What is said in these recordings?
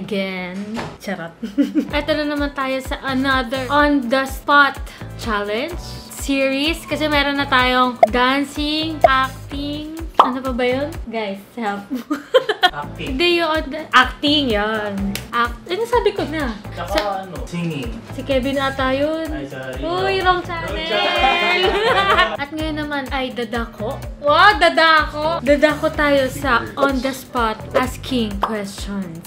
again. Charot. Ito na naman tayo sa another On The Spot Challenge series. Kasi meron na tayong dancing, acting. Ano pa ba yun? Guys, help. Acting. Hindi yun. Acting, yan. Ano sabi ko na? Tsaka singing. Si Kevin ata yun. Ay, sorry. Uy, wrong channel! At ngayon naman ay dadako. Wow, dadako! Dadako tayo sa On The Spot Asking Questions.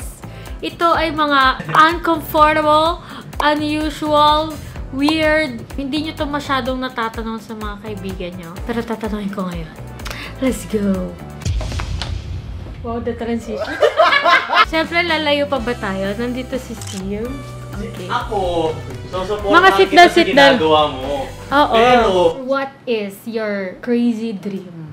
Ito ay mga uncomfortable, unusual, weird. Hindi nyo to masyadong natatanong sa mga kaibigan nyo. Pero tatanungin ko ngayon. Let's go! Wow, the transition. Siyempre, lalayo pa ba tayo? Nandito si Steve. Okay. Ako, mga sit-down, sit-down. Ginagawa mo. Oo. Pero, what is your crazy dream?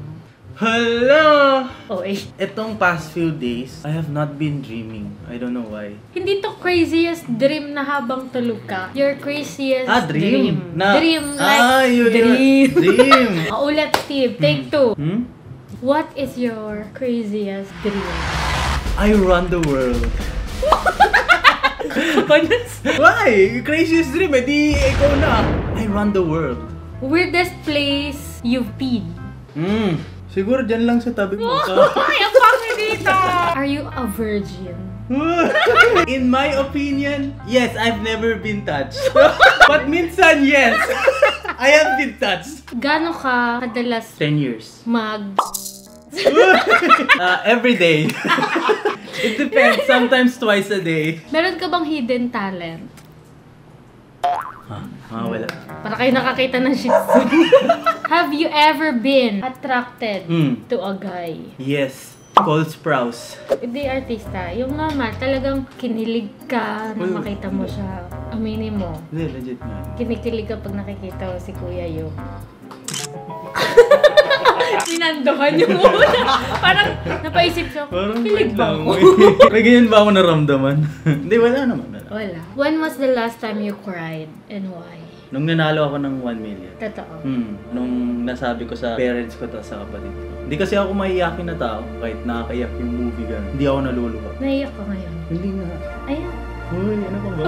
hello! Oh, eh. Itong past few days, I have not been dreaming. I don't know why. Hindi to craziest dream na habang tulog ka. Your craziest Dream. Dream, like dream. Dream. Ulit, Steve. Take two. Hmm? What is your craziest dream? I run the world. Why? Craziest dream, di ikaw na. I run the world. Weirdest place you've been? Siguro dyan lang sa tabi mo. Ay, ang pangit dito! Are you a virgin? In my opinion, yes, I've never been touched. But minsan, yes. I have been touched. Gano'n ka kadalas 10 years. Every day. It depends. Sometimes twice a day. Meron ka bang hidden talent? Wala. Para kayo nakakita ng shih tzu. Have you ever been attracted to a guy? Yes. Cole Sprouse. Hindi artista. Yung normal, talagang kinilig ka na makita mo siya. Aminin mo. Hindi, legit na. Kinikilig ka pag nakikita mo si Kuya Yo. Sinandokan niyo muna. Parang napaisip siya, kilig ba ako? May ganyan ba ako naramdaman? Hindi, wala naman. Wala. When was the last time you cried and why? Nung nanalo ako ng 1 million. Totoo. Nung nasabi ko sa parents ko to sa kapatid ko. Hindi kasi ako maiyakin na tao. Kahit nakakayak yung movie gano'n. Hindi ako naluluha. Naiyak ka ngayon? Hindi nga. Ayan. Uy, ano ka ba?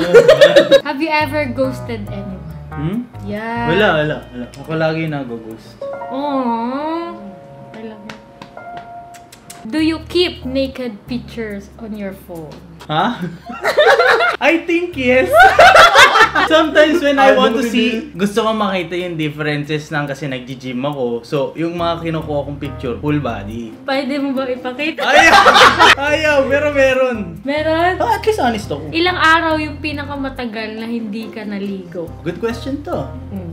Have you ever ghosted anyone? Yeah. Wala. Ako lagi nag-ghost. Aww. I love it. Do you keep naked pictures on your phone? Ha? I think yes. Sometimes when I want to see, gusto ko makita yung differences ng kasi nag-gym ako. So, yung mga kinukuha kong picture, full body. Pwede mo ba ipakita? Ayaw, pero meron. Meron? At least honest ako. Ilang araw yung pinakamatagal na hindi ka naligo? Good question to.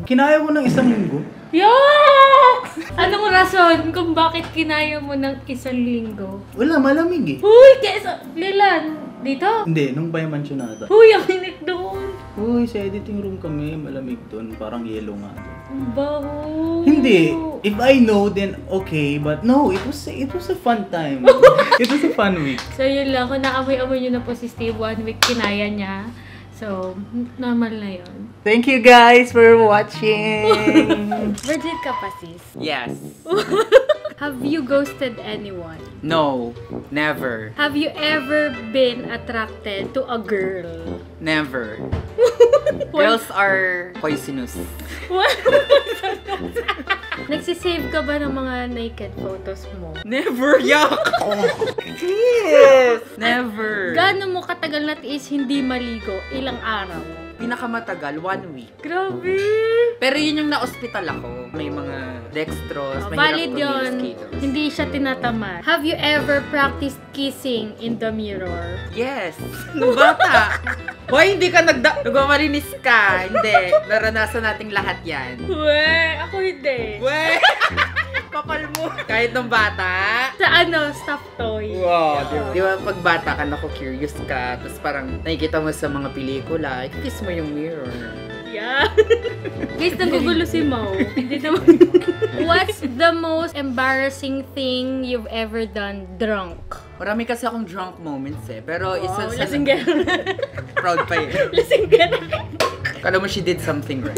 Kinaya mo ng 1 linggo? Yeah! Anong rason kung bakit kinaya mo ng 1 linggo? Wala, malamig eh. Uy! Kailan? Dito? Hindi, nung Bay Mansion ata. Uy! Ang init doon! Uy, sa editing room kami, malamig doon. Parang yellow nga doon. Ang baho! Hindi. If I know, then okay. But no, it was a fun time. It was a fun week. So yun lang. Kung naamoy-amoy nyo na po si Steve, 1 week kinaya niya. So, normal na yun. Thank you guys for watching. Virgin ka pa, sis? Yes. Have you ghosted anyone? No. Never. Have you ever been attracted to a girl? Never. Girls are poisonous. What? Nagsisave ka ba ng mga naked photos mo? Never. Yuck. Yes. Never. Gaano mo katagal na tiis hindi maligo? Ilang araw? Pinakamatagal, 1 week. Grabe! Pero yun yung na-hospital ako. May mga dextrose, valid mahirap yun. mosquitoes. Hindi siya tinatamad. Have you ever practiced kissing in the mirror? Yes. Nung bata. Hoy, hindi ka nagmamalinis ka. Hindi. Naranasan nating lahat yan. We, ako hindi. We! Kapal mo. Kahit nung bata. Sa stuffed toy. Wow. Di ba pag bata ka, curious ka. Tapos parang nakikita mo sa mga pelikula, kiss mo yung mirror. Yeah. Guys, nagugulo si Mau. Hindi naman. What's the most embarrassing thing you've ever done drunk? Marami kasi akong drunk moments eh. Pero isa sa... Lasing gano'n. Proud pa eh. Lasing gano'n. Kala mo she did something right.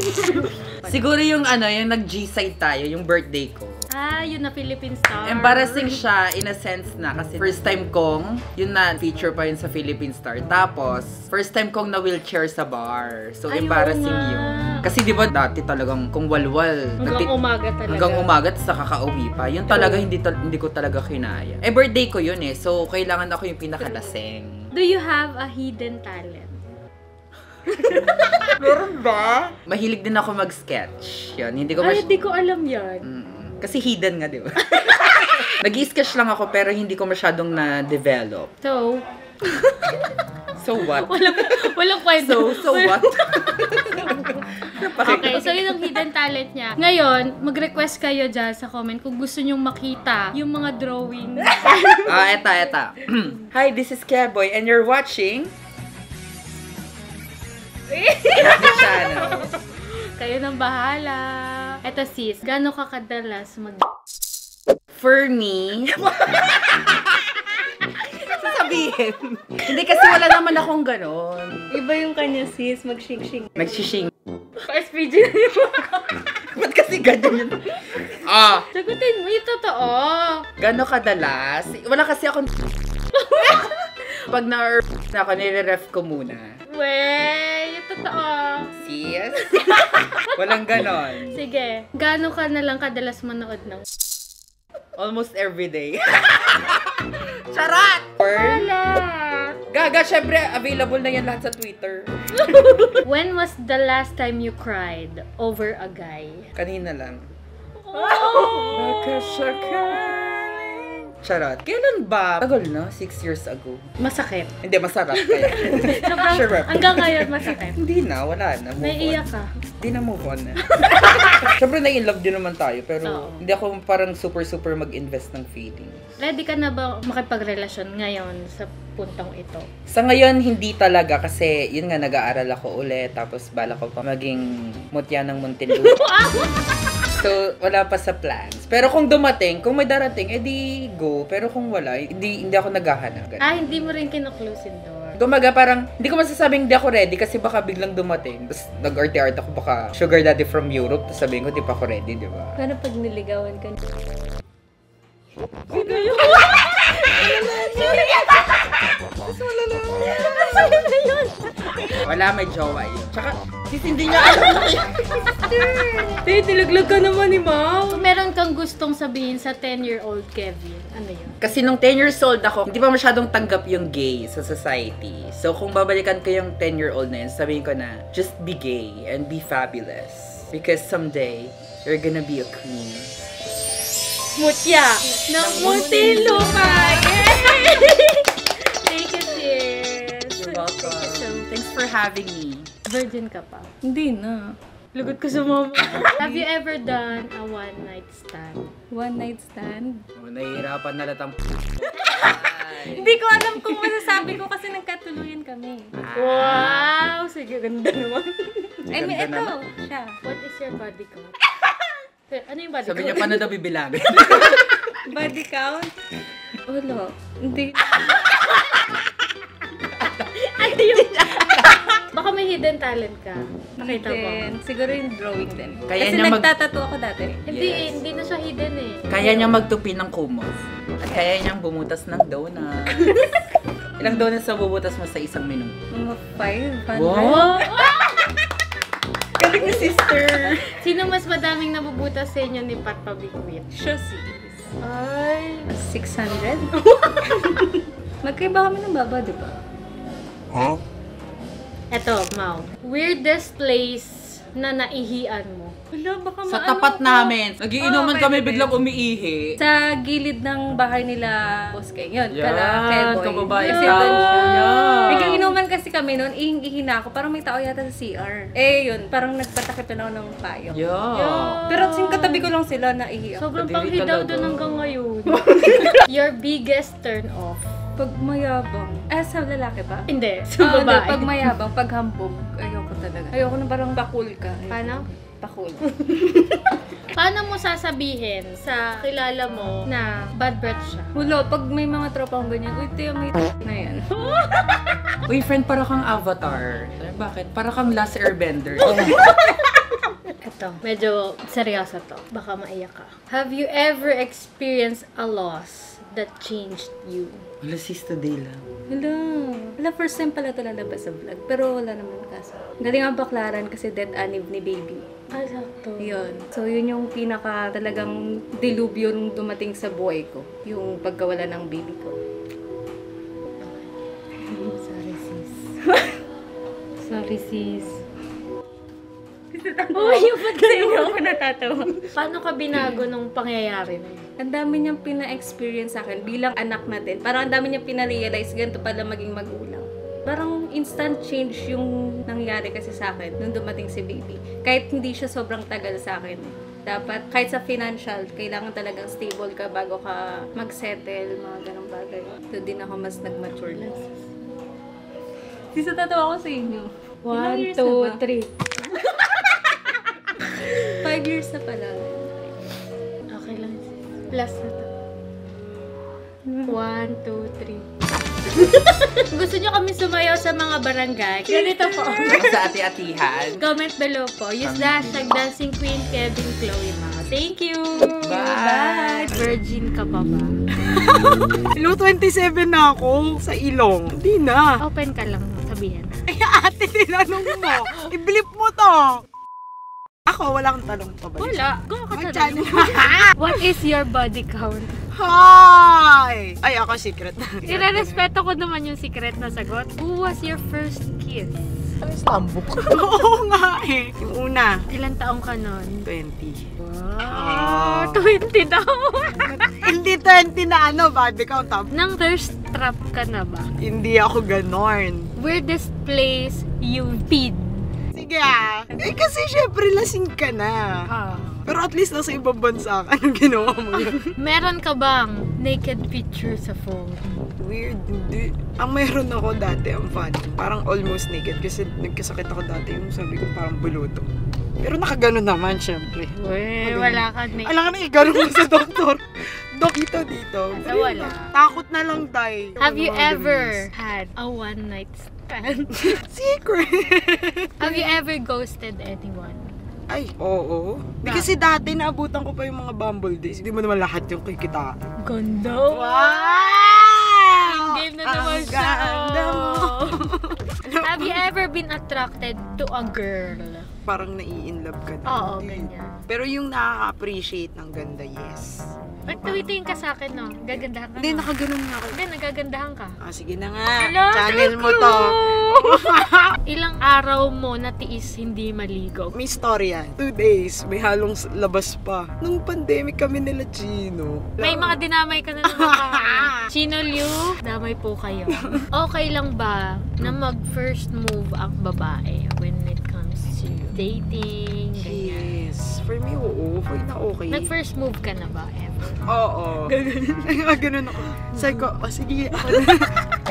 Siguro yung yung nag-G-side tayo, yung birthday ko. Ah, yun na Philippine Star. Embarrassing siya in a sense na kasi first time kong, yun na, feature pa yun sa Philippine Star. Tapos, first time kong na-wheelchair sa bar. So, Ay, embarrassing oo nga. yun. Kasi di ba dati talagang kung walwal. Hanggang umaga talaga. Hanggang umaga, sa kakauwi pa. Yun talaga, hindi ko talaga kinaya. Eh, birthday ko yun eh. So, kailangan ako yung pinakalaseng. Do you have a hidden talent? Meron ba? Mahilig din ako mag-sketch. Yun, hindi ko Ay, di ko alam yan. Kasi hidden nga, di ba? Nag-sketch lang ako pero hindi ko masyadong na-develop. So, So what? walang kwento. So what? Okay, so yun ang hidden talent niya. Ngayon, mag-request kayo dyan sa comment kung gusto nyong makita yung mga drawing. Eta. Hi, this is Keboy and you're watching... channel. Kayo nang bahala. Eto sis, gaano ka kadalas For me... sasabihin. Hindi kasi wala naman akong ganon. Iba yung kanya sis, mag-shing-shing. Nagsishing. SPG na yun. Ba't kasi ganyan yun? Sagutin mo yung totoo. Gano'n kadalas? Wala kasi akong... Pag na ako, nire-ref ko muna. Wey, yung totoo. Sis? Walang ganon. Sige, gaano ka na lang kadalas manood ng... Almost every day. Charot! Wala. Gaga, syempre, available na yan lahat sa Twitter. When was the last time you cried over a guy? Kanina lang. Oh! Baka siya kaling. Charot. Kailan ba? Tagal na, 6 years ago. Masakit. Hindi, masarap kaya. Sobrang, Sure. hanggang ngayon masakit. Hindi na, wala na. Move Naiiyak on. ka. Hindi na move on na. Siyempre, na-in-love din naman tayo. Pero Oo. hindi ako parang super mag-invest ng feelings. Ready ka na ba makipagrelasyon ngayon sa puntong ito? Sa ngayon, hindi talaga kasi yun nga, nag-aaral ako ulit. Tapos bala ko pa maging mutya ng Muntinlupa. So, wala pa sa plans. Pero kung dumating, kung may darating, edi go. Pero kung wala, hindi ako naghahanap. Ah, hindi mo rin kino-close yung door. Kumaga parang, hindi ko masasabing hindi ako ready kasi baka biglang dumating. Tapos nag-arte-art ako baka sugar daddy from Europe. Tapos sabihin ko, di pa ako ready, di ba? Paano pag niligawan ka? Sino yun? Wala, may jowa yun. Tsaka, sis, hindi niya alam. Tilaglag ka naman ni Mao. Meron kang gustong sabihin sa 10-year-old Kevin. Ano yun? Kasi nung 10 years old ako, hindi pa masyadong tanggap yung gay sa society. So, kung babalikan ko yung 10-year-old na yun, sabihin ko na, just be gay and be fabulous. Because someday, you're gonna be a queen. Mutya ng Muntinlupa! Yay! Thank you, sis. You're welcome. Thank you so much. Thanks for having me. Virgin ka pa. Hindi na. Lugod ko sa mama. Have you ever done a one-night stand? One night stand? Oh, nahihirapan na latang Hindi ko alam kung masasabi ko kasi nagkatuluyan kami. Wow! Sige, ganda naman. I mean, Ganda ito. naman. Siya. What is your body count? Ano yung body Sabi count? niya, paano daw bibilangin? Body count? Wala. Hindi. Ano yung... Baka may hidden talent ka. Nakita mo? Then, siguro yung drawing din. Kaya Kasi niya nagtatattoo ako dati. Hindi, Yes. hindi na siya hidden eh. Kaya niya magtupi ng kumos. At kaya niyang bumutas ng donut. Ilang donuts na bubutas mo sa isang minuto? Mga 500. Wow! Galing ni sister! Sino mas madaming nabubutas sa inyo ni Pat Pabikwit? Siya sis. Ay... 600? Magkaiba kami ng baba, di ba? Eto, Mau. Weirdest place na naihian mo? Wala, baka Sa tapat namin. Nagiinuman kami biglang umiihi. Sa gilid ng bahay nila, Boss King. Yun, Yan, kala Keboy. kababae Kasi tao. doon siya. Yan. Biglang inuman kasi kami noon, ihing-ihi na ako. Parang may tao yata sa CR. Eh, yun, parang nagpatakip na ako ng payo. Yeah. Pero kasing katabi ko lang sila, naihi ako. Sobrang Kadiri panghidaw talaga. doon hanggang ngayon. Your biggest turn off? Pag mayabang. Sa lalaki ba? Hindi, sa Hindi, babae. pag mayabang, pag hambog, ayoko talaga. Ayoko na parang bakul ka. Paano? Bakul. Paano mo sasabihin sa kilala mo na bad breath siya? Wala, pag may mga tropang ganyan, uy, tiyo, may na yan. Uy, friend, para kang avatar. Bakit? Para kang last airbender. Ito Ito, medyo seryoso to. Baka maiyak ka. Have you ever experienced a loss that changed you? Wala sis, today lang. Wala, first time pala ito lalabas sa vlog. Pero wala naman kaso. Galing ang baklaran kasi death anniv ni baby. Ah, sakto. Yun. So, yun yung pinaka talagang dilubyo nung dumating sa buhay ko. Yung pagkawala ng baby ko. Sorry, sis. Sorry, sis. Oh, yung pagkain ako natatawa. Paano ka binago nung pangyayari na yun? Ang dami niyang pina-experience sa akin bilang anak natin. Parang ang dami niyang pina-realize ganito pala maging magulang. Parang instant change yung nangyari kasi sa akin nung dumating si baby. Kahit hindi siya sobrang tagal sa akin. Dapat, kahit sa financial, kailangan talagang stable ka bago ka mag-settle, mga ganong bagay. So, din ako mas nag-mature lang. Di sa tatawa ko sa inyo. 1, 2, 3. 5 years na pala. Okay lang. Plus na to. 1, 2, 3. Gusto nyo kami sumayaw sa mga barangay? Ganito po. Sa ati-atihan. Comment below po. Use the hashtag Dancing Queen Kevin Chloe Mga. Thank you! Bye! Virgin ka pa ba? Hello, 27 na ako sa ilong. Hindi na. Open ka lang sabihin. Ay, ate, tinanong mo. I-blip mo to. Ako, wala kang tanong pa ba? Wala. Go ka Mag-channel. What is your body count? Hi! Ay, ako secret. Ire-respeto ko naman yung secret na sagot. Who was your first kiss? Oo nga eh. Yung una, Ilan taong ka nun? 20. Wow! 20 daw! Hindi 20 na body count ha. Nang thirst trap ka na ba? Hindi ako ganon. Weirdest place you've peed? Sige Eh kasi syempre lasing ka na. Pero at least nasa ibang bansa ka. Anong ginawa mo yun? Meron ka bang naked picture sa phone? Weird, hindi. Ang meron ako dati, ang funny. Parang almost naked kasi nagkasakit ako dati. Yung sabi ko parang buluto. Pero nakaganon naman, syempre. Uy, wala ka naked. Alam ka na, iganon mo sa doktor. Dok, dito. So, wala. Takot na lang, tay. Have you ever had a one night stand? Secret. Have you ever ghosted anyone? Ay, oo. Di kasi dati naabutan ko pa yung mga Bumble days. Hindi mo naman lahat yung kikita. Ganda. Wow! Game na naman Ang siya. ganda mo. Have you ever been attracted to a girl? Parang nai-inlove ka na. Oo, Hindi. ganyan. Pero yung nakaka-appreciate ng ganda, yes. Ba't tuwitiin ka sa akin, no? Gagandahan ka, Hindi, no? nakaganon nga ako. Hindi, nagagandahan ka. Sige na nga. Hello, Channel thank mo you. to. Ilang araw mo natiis hindi maligo? May story yan. 2 days, may halong labas pa. Nung pandemic kami nila Chino. May mga dinamay ka na naman pa. Chino Liu, damay po kayo. Okay lang ba na mag-first move ang babae when it comes to dating, ganyan? Yes. For me, oo. Okay na okay. Nag-first move ka na ba ever? Oo. Ganun ako. Sabi ko, sige, ako na.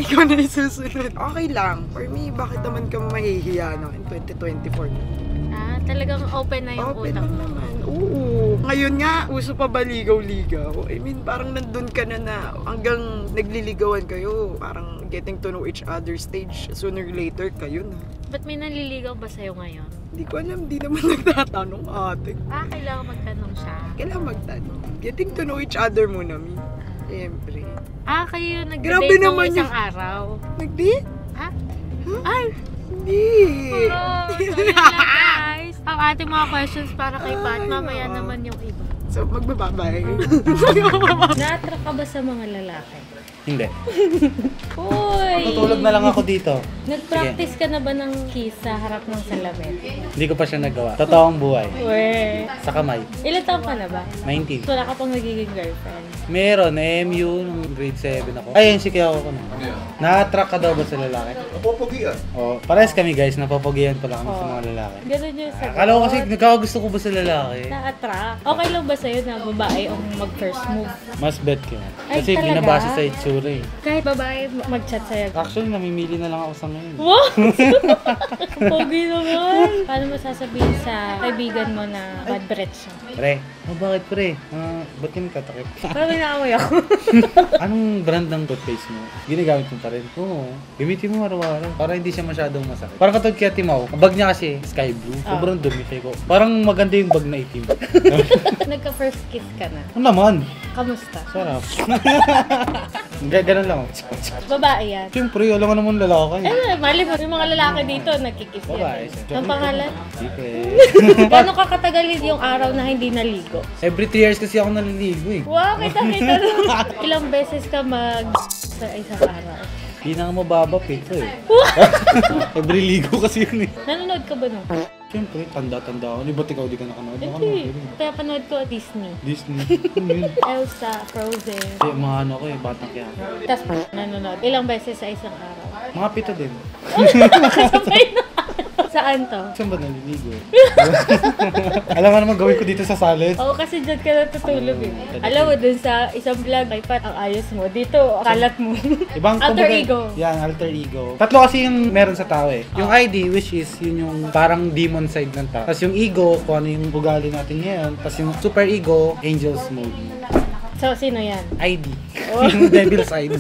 Ikaw na yung susunod. Okay lang. For me, bakit naman ka mahihiya no? In 2024 na. Ah, talagang open na yung Open utak na mo. naman. Oo. Ngayon nga, uso pa ba ligaw-ligaw? I mean, parang nandun ka na hanggang nagliligawan kayo. Parang getting to know each other stage. Sooner or later, kayo na. Ba't may nanliligaw ba sa'yo ngayon? Hindi ko alam, di naman nagtatanong ate. Ah, kailangan magtanong siya. Kailangan magtanong. Getting to know each other muna, Mi. Siyempre. Ah, kayo Grabe nag-date nung naman isang yun. araw. Nag-date? Ha? Ay! Hindi. Oh, sorry lang, guys. Ang ating mga questions para kay Pat, mamaya naman yung iba. So, magbababay. Na-attract ka ba sa mga lalaki? Hindi. Uy! Tutulog na lang ako dito. Nag-practice ka na ba ng kiss sa harap ng salamin? Hindi ko pa siya nagawa. Totoong buhay. Uy! Sa kamay. Ilan taon ka na ba? 19. Wala ka pang nagiging girlfriend. Meron, MU, nung grade 7 ako. Ay, yung sikiyaw ko na. Na-attract ka daw ba sa lalaki? Napopogian. Oo, parehas kami guys, napapagiyan pala kami sa mga lalaki. Ganun yung sagot. Akala ko kasi nagkakagusto ko ba sa lalaki? Na-attract. Okay lang ba sa'yo na babae ang mag-first move? Mas bet ko. Ay, Kasi talaga? binabasa sa itsura eh. Kahit babae mag-chat sa'yo. Actually, namimili na lang ako sa ngayon. Wow! Pogi naman! Paano mo sasabihin sa kaibigan mo na bad breath siya? Pre, Oh, bakit pre? Ba't ka nagtatakip? Parang naamoy ako. Anong brand ng toothpaste mo? Ginagamit mo pa rin? Oo. Gamitin mo araw-araw para hindi siya masyadong masakit. Parang katulad kay Ate Mau, ang bag niya kasi sky blue. Sobrang dumi ko. Parang maganda yung bag na itim. Nagka-first kiss ka na. Ano naman? Kamusta? Sarap. Ganun lang. Babae yan. Siyempre, alam mo naman lalaki. Mali mo, yung mga lalaki dito nagkikiss Babae. yan. Ang pangalan? Sige. Gano'ng kakatagal yung araw na hindi naligo? Every 3 years kasi ako naliligo eh. Wow, kita. Ilang beses ka sa isang araw? Pinakamababa pito eh. Every ligo kasi yun eh. Nanonood ka ba nun? Siyempre, tanda-tanda ako. Di ba't ikaw di ka nakanood? Hindi. Kaya panood ko Disney. Disney. Ano yun? Elsa, Frozen. Kasi mga ano ko eh, batang kaya. Tapos nanonood. Ilang beses sa isang araw? Mga pito din. Sabay na. Saan to? Saan ba naliligo? Alam mo naman gawin ko dito sa salad. Oo, kasi dyan ka natutulog eh. Alam mo, dun sa isang vlog, ay Pat, ang ayos mo. Dito, kalat mo. Ibang Alter kumbaga- ego. Yan, alter ego. Tatlo kasi yung meron sa tao eh. Yung ID, which is yun yung parang demon side ng tao. Tapos yung ego, kung ano yung ugali natin ngayon. Tapos yung super ego, angel's mode. So, sino yan? ID. Devil side.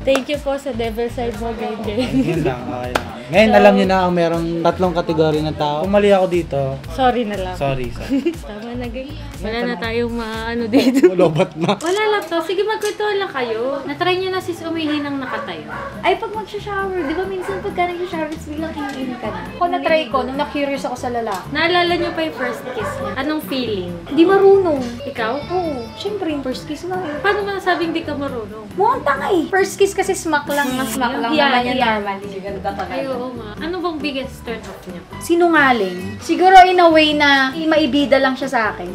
Thank you po sa devil side mo, Gengen. Yun lang, okay lang. Ngayon, alam niyo na ang merong tatlong kategory ng tao. Kung mali ako dito, Sorry na lang. sorry. Tama na, Geng. Wala na tayong maano dito. Lobat na. Wala lang to. Sige, magkwentuhan lang kayo. Natry nyo na sis umihi ng nakatayo. Ay, pag mag-shower, di ba minsan pagka nag-shower, biglang inuin ka na. Ako na-try ko, nung na-curious ako sa lalaki. Naalala nyo pa yung first kiss niya? Anong feeling? Di marunong. Ikaw? Oo, syempre yung first kiss na. Paano mo nasabing di ka marunong? Mukhang tanga eh. First kiss kasi smack lang. Smack lang naman yan normally. Ay, oo nga. Ano bang biggest turn off niya? Sinungaling. Siguro in a way na maibida lang siya sa akin.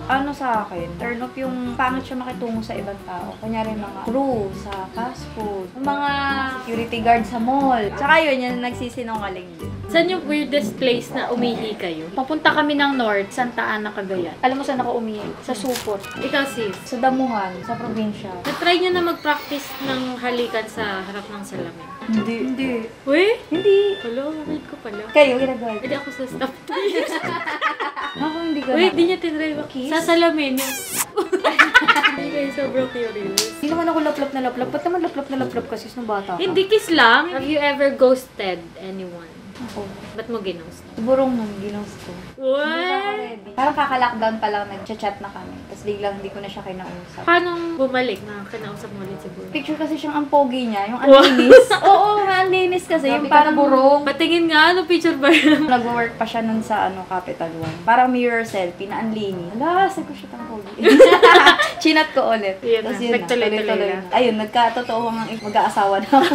Ano sa akin, turn off yung pangit siya makitungo sa ibang tao. Kunyari mga crew sa fast food, yung mga security guard sa mall. Tsaka yun, yung nagsisinungaling din. Saan yung weirdest place na umihi kayo? Papunta kami ng North, Santa Ana, Cagayan. Alam mo saan ako umihi? Sa Supot. Ikaw sis, Sa Damuhan, sa probinsya. na-try nyo na mag-practice ng halikan sa harap ng salamin? Hindi. Uy? Hindi. Hello, wait ko pala. Kayo, ginagawa. Hindi ako sa staff. Ako hindi ka Wait, di niya tinry ba? Kiss? Sa salamin yun. Hindi kayo sobrang curious. Hindi naman ako laplap na laplap. Ba't naman laplap na laplap kasi nung bata ka? Hindi kiss lang. Have you ever ghosted anyone? Ako. Ba't mo ginost? Burong nung ginost ko. What? Parang kaka-lockdown pa lang, nag-chat na kami. Tapos biglang hindi ko na siya kinausap. Paano bumalik na kinausap mo ulit si Buro? Picture kasi siyang ang pogi niya, yung anlinis. Oo, ang linis kasi. Yung parang burong. Patingin nga, ano picture ba yun? Nag-work pa siya nun sa Capital One. Parang mirror selfie na ang linis. Hala, sabi ko siya tang pogi. Chinat ko ulit. Yun na, Tapos yun na, nagtuloy-tuloy tuloy-tuloy na. na. Ayun, nagkatotoo nga mag-aasawa na ako.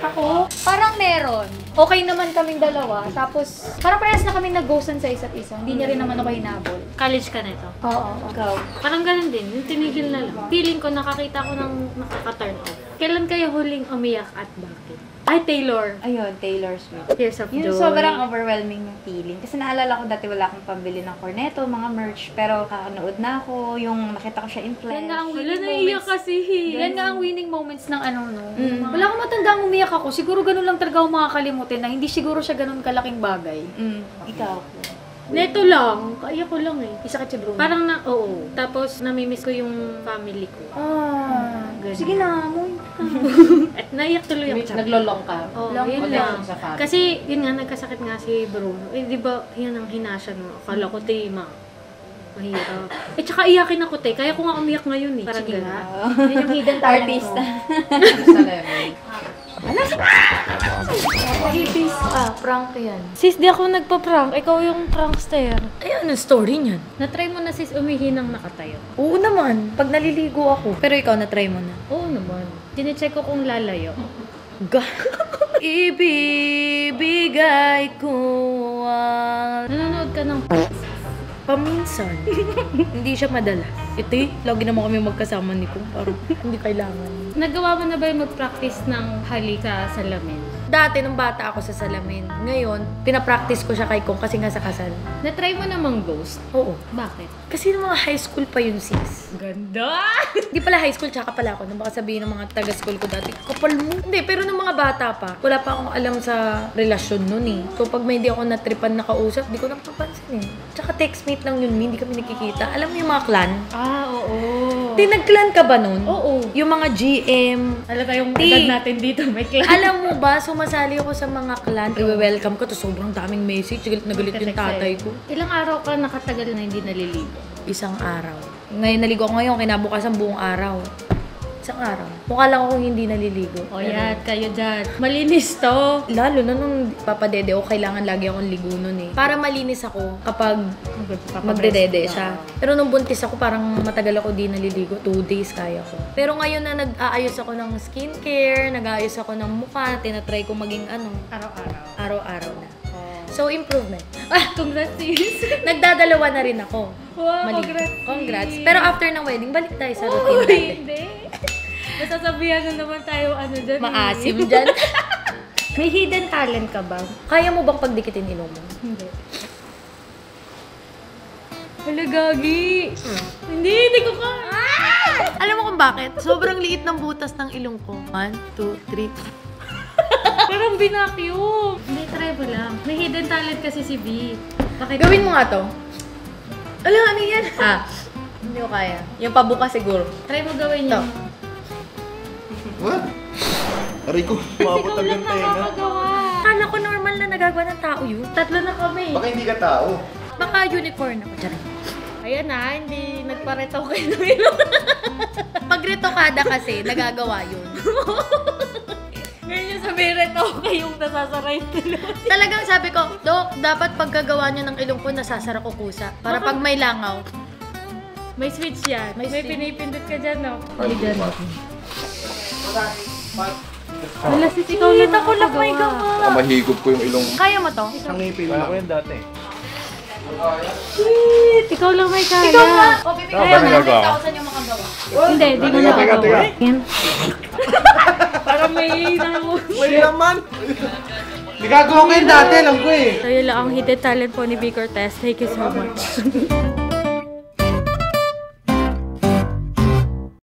Ako, parang meron. Okay naman kaming dalawa. Tapos, parang parehas na kami nag-ghostan sa isa't isa. Hindi niya rin naman ako hinabol. College ka nito. Oo, ikaw. Parang ganun din, yung tinigil na lang. Feeling ko nakakita ko ng nakaka-turn off. Kailan kayo huling umiyak at bakit? Ay, Taylor. Ayun, Taylor Swift. Tears of Yun, Joy. sobrang overwhelming yung feeling. Kasi naalala ko dati wala akong pambili ng corneto, mga merch. Pero kakanood na ako, yung nakita ko siya in flesh. Yan nga ang Wala, winning naiiyak moments. kasi. Yan nga ang winning moments ng ano, no? Mm. Wala akong matandang umiyak ako. Siguro ganun lang talaga ako makakalimutin na hindi siguro siya ganun kalaking bagay. Ikaw. Neto lang. Kaya ko lang eh. Isakit si Bruno. Parang na, oo. Tapos, namimiss ko yung family ko. Ganun. Sige na, amoy. At naiyak tuloy ako. Naglolong ka. Oo, Lang yun ulit lang. sa family. Kasi, yun nga, nagkasakit nga si Bruno. Eh, di ba, yan ang hinasya no. Akala ko, mahirap. Eh, tsaka iyakin ako, Kaya ko nga umiyak ngayon eh. Parang Sige gano'n. nga. Yun yung hidden talent Artista. Sa level. Prank yan. Sis, di ako nagpa-prank. Ikaw yung prankster. Ay, ano story niyan? Na-try mo na sis umihi ng nakatayo. Oo naman. Pag naliligo ako. Pero ikaw, na-try mo na. Oo naman. Tinecheck ko kung lalayo. Ibibigay ko ang Nanonood ka ng paminsan. Hindi siya madalas. Ito lagi naman kami magkasama ni Kung. Parang hindi kailangan. Nagawa mo na ba yung mag-practice ng halik sa salamin? Dati, nung bata ako sa salamin. Ngayon, pinapractice ko siya kay Kong kasi nga sa kasal. Na-try mo namang ghost? Oo. Bakit? Kasi nung mga high school pa yun, sis. Ganda! Hindi pala high school, tsaka pala ako. Nung baka sabihin ng mga taga-school ko dati, kapal mo. Hindi, pero nung mga bata pa, wala pa akong alam sa relasyon nun eh. So pag may hindi ako natripan na kausap, di ko nang papansin eh. Tsaka textmate lang yun, hindi kami nakikita. Alam mo yung mga clan? Ah, oo. Tinag-clan ka ba nun? Oo. Yung mga GM. Alam yung Di. edad natin dito, may clan. Alam mo ba, sumasali ako sa mga clan. I-welcome ko, to sobrang daming message. Galit na galit yung tatay ko. Ilang araw ka nakatagal na hindi naliligo? Isang araw. Ngayon naligo ako ngayon, kinabukasan buong araw. Isang araw. Mukha lang akong hindi naliligo. O yan, kayo dyan. Malinis to. Lalo na nung papadede ako, kailangan lagi akong ligo nun eh. Para malinis ako kapag magdedede siya. Pero nung buntis ako, parang matagal ako di naliligo. 2 days kaya ko. Pero ngayon na nag-aayos ako ng skincare, nag-aayos ako ng mukha, tinatry ko maging Araw-araw. araw-araw na. So, improvement. Congrats, sis. Nagdadalawa na rin ako. Wow, Maligo. congrats. Congrats. Pero after ng wedding, balik tayo sa routine Uy, natin. hindi. Nasasabihan na naman tayo dyan. Maasim dyan. May hidden talent ka ba? Kaya mo bang pagdikitin ilong mo? Hindi. Hala, gagi. Hindi ko ka. Alam mo kung bakit? Sobrang liit ng butas ng ilong ko. 1, 2, 3. Parang binakyum. Hindi, try mo lang. May hidden talent kasi si B. Bakit? Gawin mo nga to. Alam, ano yan? Hindi ko kaya. Yung pabuka siguro. Try mo gawin To. yun. What? Aray ko, Ikaw lang nakakagawa. Akala ko normal na nagagawa ng tao yun. Tatlo na kami. baka hindi ka tao. Baka unicorn ako. Tiyarin. Ayan na, hindi nagparetaw kayo ng ilong. Pag retokada kasi, nagagawa yun. Ngayon yung sabihin, retaw kayong nasasara yung ilong. Talagang sabi ko, Dok, dapat pagkagawa nyo ng ilong ko, nasasara ko kusa. Para pag may langaw. May switch yan. May switch. pinipindot ka dyan, no? Wala sis, ikaw lang ako lang may gawa. Mahigop ko yung ilong. Kaya mo to? Ang ngipin Kaya lang. ko yun dati. Ikaw lang may kaya. Ikaw nga! O, bibigay Ikaw ba mo nagagawa? 100,000 yung makagawa. Hindi, di mo Teka, nakagawa. teka. Yan. Parang may namu. May naman! Hindi gagawa ko yun dati, alam ko eh. So yun lang ang hidden talent po ni B. Cortez. Thank you so much.